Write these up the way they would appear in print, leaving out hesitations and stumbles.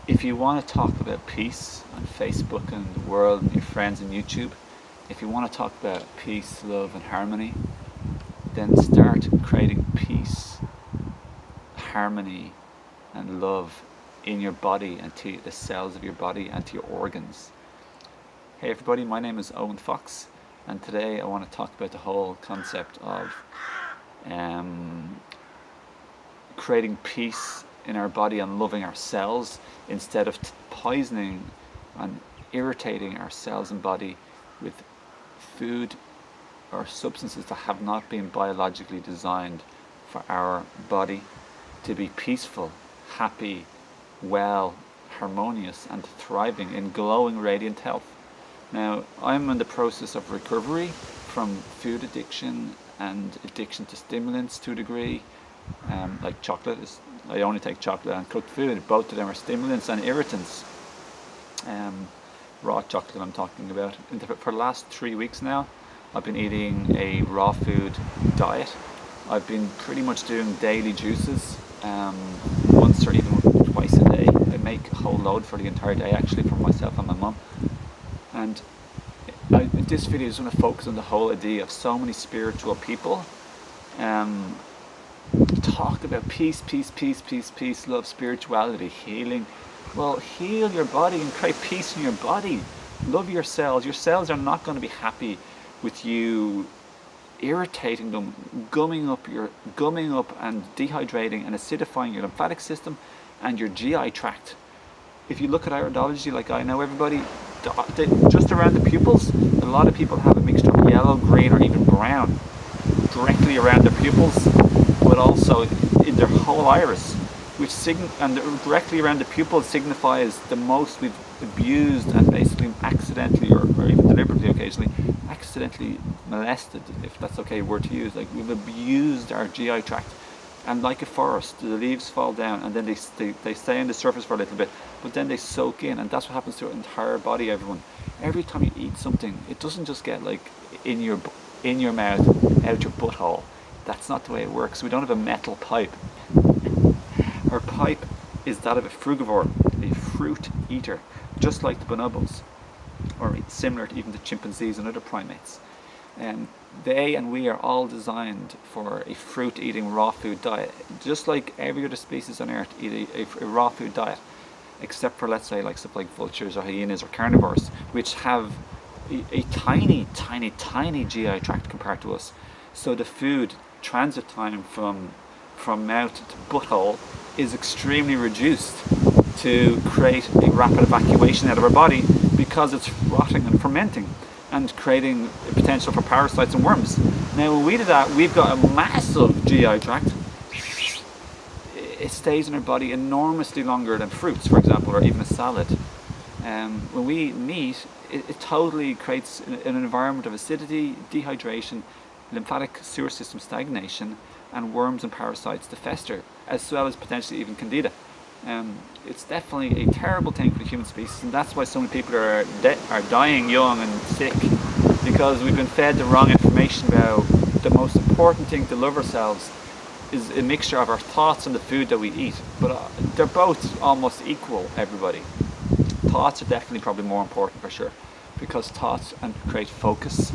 If you want to talk about peace on Facebook and the world and your friends on YouTube, if you want to talk about peace, love and harmony, then start creating peace, harmony and love in your body and to the cells of your body and to your organs. Hey everybody, my name is Owen Fox, and today I want to talk about the whole concept of creating peace in our body and loving our cells instead of poisoning and irritating our cells and body with food or substances that have not been biologically designed for our body to be peaceful, happy, well, harmonious and thriving in glowing, radiant health. Now, I'm in the process of recovery from food addiction and addiction to stimulants to a degree, like chocolate. I only take chocolate and cooked food. Both of them are stimulants and irritants. Raw chocolate I'm talking about. For the last 3 weeks now, I've been eating a raw food diet. I've been pretty much doing daily juices, once or even twice a day. I make a whole load for the entire day actually for myself and my mum. And this video is going to focus on the whole idea of so many spiritual people talk about peace, love, spirituality, healing. Well, heal your body and create peace in your body. Love your cells. Your cells are not going to be happy with you irritating them, gumming up and dehydrating and acidifying your lymphatic system and your GI tract. If you look at iridology, like I know everybody, just around the pupils, a lot of people have a mixture of yellow, green or even brown directly around their pupils, but also in their whole iris, and directly around the pupil signifies the most we've abused and basically accidentally or even deliberately occasionally accidentally molested, if that's okay word to use. Like, we've abused our GI tract, and like a forest, the leaves fall down and then they stay on the surface for a little bit, but then they soak in, and that's what happens to our entire body, everyone. Every time you eat something, it doesn't just get like in your mouth, out your butthole. That's not the way it works. We don't have a metal pipe. Our pipe is that of a frugivore, a fruit eater, just like the bonobos, or similar to even the chimpanzees and other primates. They and we are all designed for a fruit-eating raw food diet, just like every other species on Earth eat a raw food diet, except for, let's say, like stuff like vultures or hyenas or carnivores, which have a tiny GI tract compared to us. So the food transit time from mouth to butthole is extremely reduced to create a rapid evacuation out of our body, because it's rotting and fermenting and creating a potential for parasites and worms. Now when we do that, we've got a massive GI tract. It stays in our body enormously longer than fruits, for example, or even a salad. When we eat meat, it totally creates an environment of acidity, dehydration, lymphatic sewer system stagnation, and worms and parasites to fester, as well as potentially even candida. It's definitely a terrible thing for the human species, and that's why so many people are dying young and sick, because we've been fed the wrong information about the most important thing to love ourselves is a mixture of our thoughts and the food that we eat. But they're both almost equal, everybody. Thoughts are definitely probably more important for sure, because thoughts create focus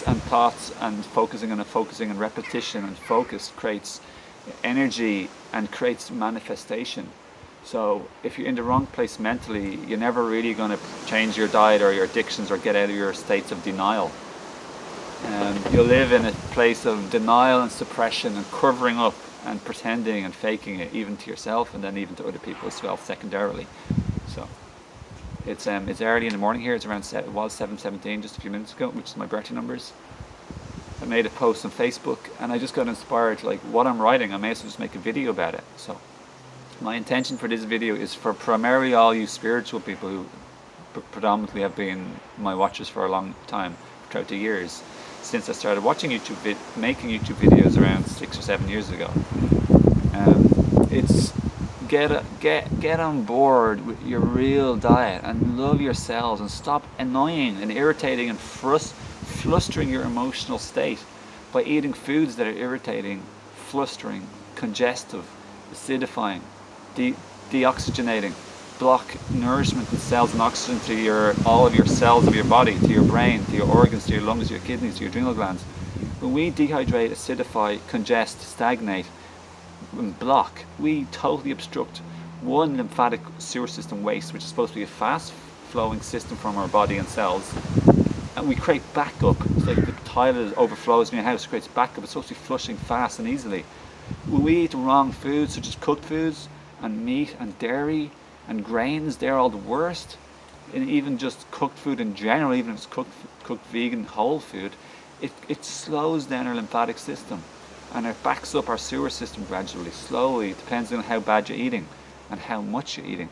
and thoughts and focusing and repetition and focus creates energy and creates manifestation. So if you're in the wrong place mentally, you're never really going to change your diet or your addictions or get out of your states of denial. You'll live in a place of denial and suppression and covering up and pretending and faking it, even to yourself and then even to other people as well, secondarily. So it's early in the morning here. It's around it was 7:17 just a few minutes ago, which is my birthday numbers. I made a post on Facebook and I just got inspired, like what I'm writing, I may as well just make a video about it. So my intention for this video is for primarily all you spiritual people who predominantly have been my watchers for a long time, throughout the years, since I started watching making YouTube videos around 6 or 7 years ago. It's get on board with your real diet and love yourselves and stop annoying and irritating and flustering your emotional state by eating foods that are irritating, flustering, congestive, acidifying, deoxygenating, block nourishment and cells and oxygen to all of your cells of your body, to your brain, to your organs, to your lungs, to your kidneys, to your adrenal glands. When we dehydrate, acidify, congest, stagnate, and block, we totally obstruct one lymphatic sewer system waste, which is supposed to be a fast flowing system from our body and cells, and we create backup. It's like the toilet overflows in your house, creates backup. It's supposed to be flushing fast and easily. When we eat the wrong foods, such as cooked foods and meat and dairy and grains, they're all the worst. And even just cooked food in general, even if it's cooked vegan whole food, it slows down our lymphatic system, and it backs up our sewer system gradually, slowly. It depends on how bad you're eating and how much you're eating.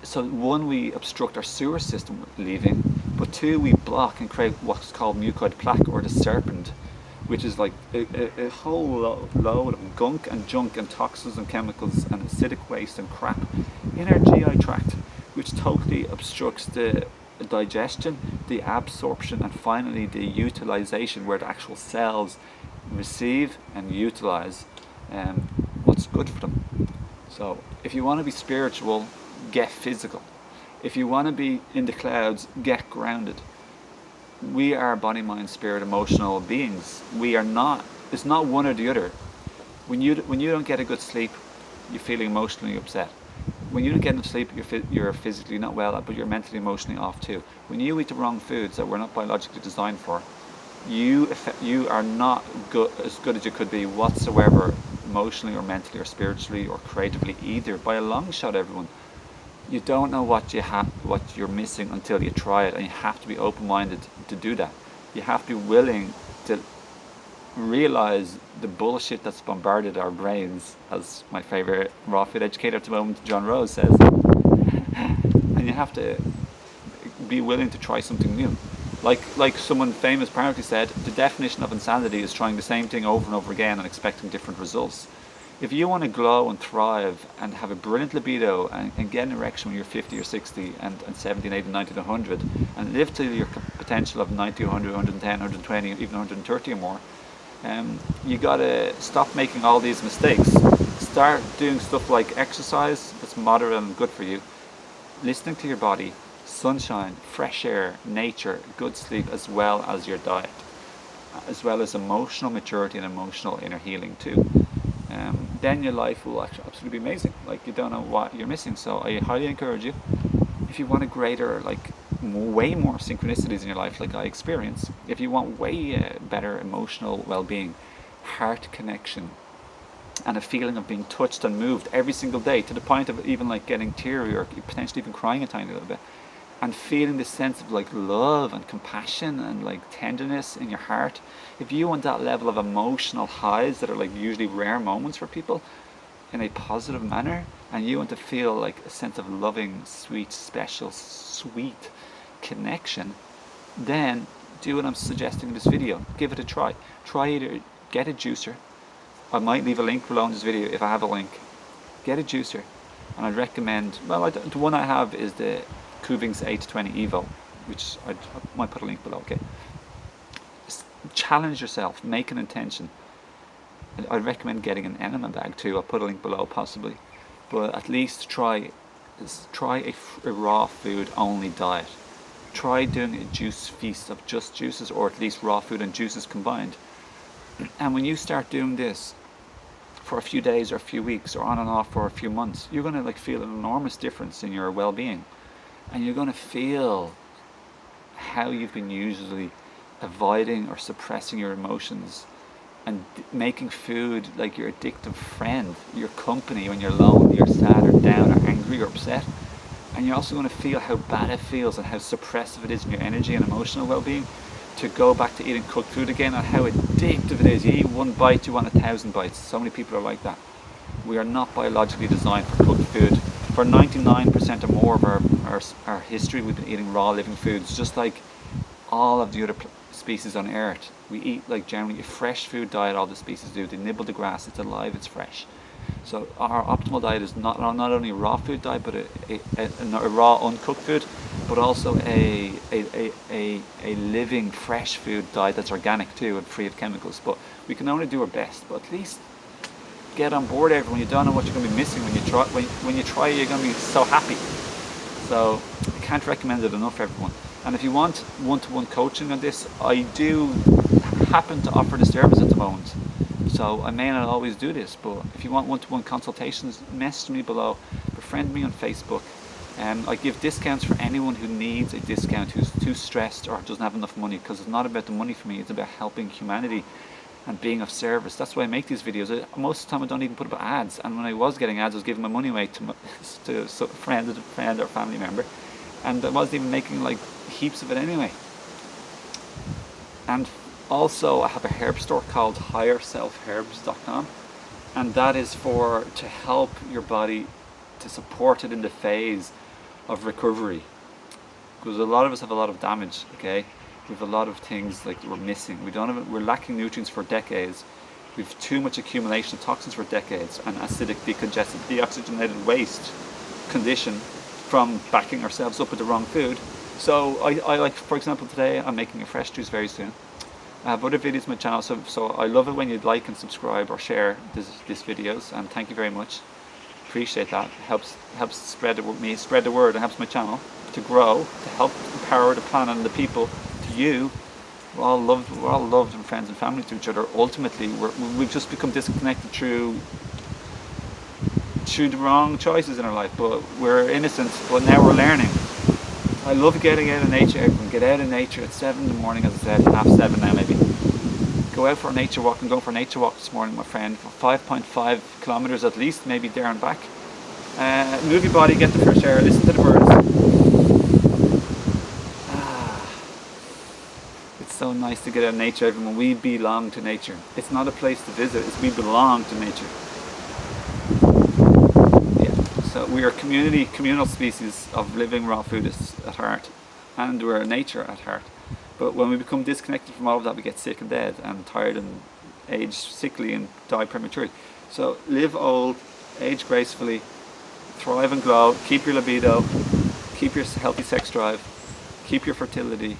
So one, we obstruct our sewer system with leaving, but two, we block and create what's called mucoid plaque, or the serpent, which is like a whole load of gunk and junk and toxins and chemicals and acidic waste and crap in our GI tract, which totally obstructs the digestion, the absorption, and finally the utilization, where the actual cells receive and utilize what's good for them. So if you want to be spiritual, get physical. If you want to be in the clouds, get grounded. We are body, mind, spirit, emotional beings. We are not, it's not one or the other. When you don't get a good sleep, you're feeling emotionally upset. When you don't get enough sleep, you're physically not well, but you're mentally, emotionally off too. When you eat the wrong foods that we're not biologically designed for, you are not as good as you could be whatsoever, emotionally or mentally or spiritually or creatively either, by a long shot, everyone. You don't know what you're missing until you try it, and you have to be open-minded to do that. You have to be willing to realize the bullshit that's bombarded our brains, as my favorite raw food educator at the moment, John Rose, says. And you have to be willing to try something new. Like someone famous apparently said, the definition of insanity is trying the same thing over and over again and expecting different results. If you want to glow and thrive and have a brilliant libido and get an erection when you're 50 or 60 and 70 and 80 and 90 and 100 and live to your potential of 90, 100, 110, 120, even 130 or more, you gotta stop making all these mistakes. Start doing stuff like exercise that's moderate and good for you, listening to your body, sunshine, fresh air, nature, good sleep, as well as your diet, as well as emotional maturity and emotional inner healing too. Then your life will actually absolutely be amazing. Like, you don't know what you're missing. So I highly encourage you, if you want a greater, way more synchronicities in your life like I experience, if you want way better emotional well-being, heart connection, and a feeling of being touched and moved every single day, to the point of even getting teary or potentially even crying a tiny little bit, and feeling this sense of love and compassion and tenderness in your heart, if you want that level of emotional highs that are usually rare moments for people in a positive manner, and you want to feel a sense of loving, sweet, special, sweet connection, then do what I'm suggesting in this video. Give it a try. Try either get a juicer. I might leave a link below in this video if I have a link. Get a juicer, and I'd recommend, the one I have is the Kuvings 820 Evo, which I might put a link below. Okay, challenge yourself, make an intention. I'd recommend getting an enema bag too. I'll put a link below possibly, but at least try a raw food only diet. Try doing a juice feast of just juices, or at least raw food and juices combined. And when you start doing this for a few days or a few weeks or on and off for a few months, you're going to feel an enormous difference in your well-being. And you're going to feel how you've been usually avoiding or suppressing your emotions and making food like your addictive friend, your company when you're lonely or sad or down or angry or upset. And you're also going to feel how bad it feels and how suppressive it is in your energy and emotional well-being to go back to eating cooked food again, and how addictive it is. You eat one bite, you want 1,000 bites. So many people are like that. We are not biologically designed for cooked food. For 99% or more of our history, we've been eating raw living foods, just like all of the other species on Earth. We eat generally a fresh food diet. All the species do. They nibble the grass. It's alive. It's fresh. So our optimal diet is not only a raw food diet, but a raw uncooked food, but also a living fresh food diet that's organic too and free of chemicals. But we can only do our best. But at least get on board everyone. You don't know what you're going to be missing when you try. When you try, you're going to be so happy. So I can't recommend it enough, everyone. And if you want one-to-one coaching on this, I do happen to offer the service at the moment. So I may not always do this, but if you want one-to-one consultations, message me below, befriend me on Facebook. I give discounts for anyone who needs a discount, who's too stressed or doesn't have enough money, because it's not about the money for me, it's about helping humanity and being of service. That's why I make these videos. Most of the time I don't even put up ads, and when I was getting ads I was giving my money away to a friend or family member, and I wasn't even making like heaps of it anyway. And also I have a herb store called higherselfherbs.com, and that is to help your body, to support it in the phase of recovery, because a lot of us have a lot of damage. Okay, we have a lot of things like we're missing. We're lacking nutrients for decades. We've too much accumulation of toxins for decades, and acidic, decongested, deoxygenated waste condition from backing ourselves up with the wrong food. So I like, for example, today I'm making a fresh juice very soon. I have other videos on my channel, so I love it when you like and subscribe or share these videos, and thank you very much. Appreciate that. It helps spread the word, and helps my channel to grow, to help empower the planet and the people. To you, we're all loved and friends and family to each other. Ultimately, we've just become disconnected through the wrong choices in our life, but we're innocent, but now we're learning. I love getting out of nature. Everyone get out of nature at 7 in the morning, as I said, 7:30 now maybe. Go out for a nature walk. I'm going for a nature walk this morning, my friend, for 5.5 kilometers at least, maybe there and back. Move your body, get the fresh air, listen to the birds. It's so nice to get out of nature, everyone. We belong to nature. It's not a place to visit, we belong to nature. So we are a communal species of living raw foodists at heart, and we're nature at heart. But when we become disconnected from all of that, we get sick and dead and tired and age sickly and die prematurely. So live old, age gracefully, thrive and glow, keep your libido, keep your healthy sex drive, keep your fertility,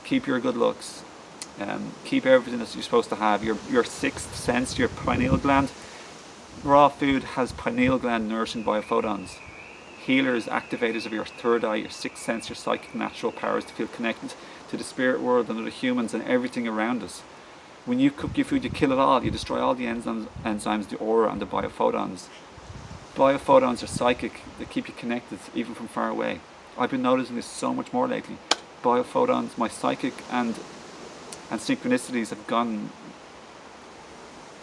keep your good looks, keep everything that you're supposed to have. Your sixth sense, your pineal gland. Raw food has pineal gland nourishing biophotons. Healers, activators of your third eye, your sixth sense, your psychic natural powers to feel connected to the spirit world and other humans and everything around us. When you cook your food, you kill it all. You destroy all the enzymes, the aura, and the biophotons. Biophotons are psychic. They keep you connected, even from far away. I've been noticing this so much more lately. Biophotons, my psychic and synchronicities have gone,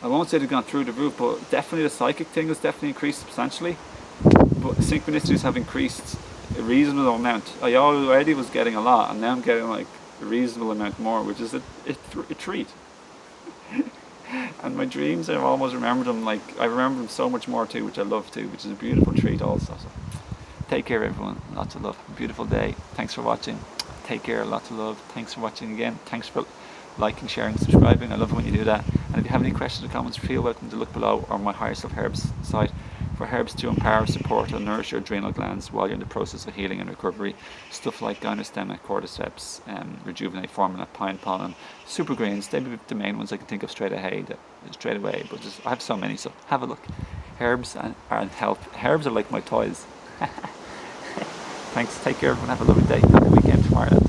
I won't say they've gone through the roof, but definitely the psychic thing has definitely increased substantially. But synchronicities have increased a reasonable amount. I already was getting a lot, and now I'm getting like a reasonable amount more, which is a treat. And my dreams, I almost remember them, like I remember them so much more too, which I love too, which is a beautiful treat also. So take care, everyone. Lots of love. Beautiful day. Thanks for watching. Take care. Lots of love. Thanks for watching again. Thanks for liking, sharing, subscribing. I love it when you do that. And if you have any questions or comments, feel welcome to look below or my Higher Self Herbs site for herbs to empower, support and nourish your adrenal glands while you're in the process of healing and recovery. Stuff like Gynostemma, Cordyceps, Rejuvenate, Formula, Pine Pollen, Super Greens. They'd be the main ones I can think of straight away, but I have so many, so have a look. Herbs and health. Herbs are like my toys. Thanks, take care everyone, have a lovely day, happy weekend tomorrow.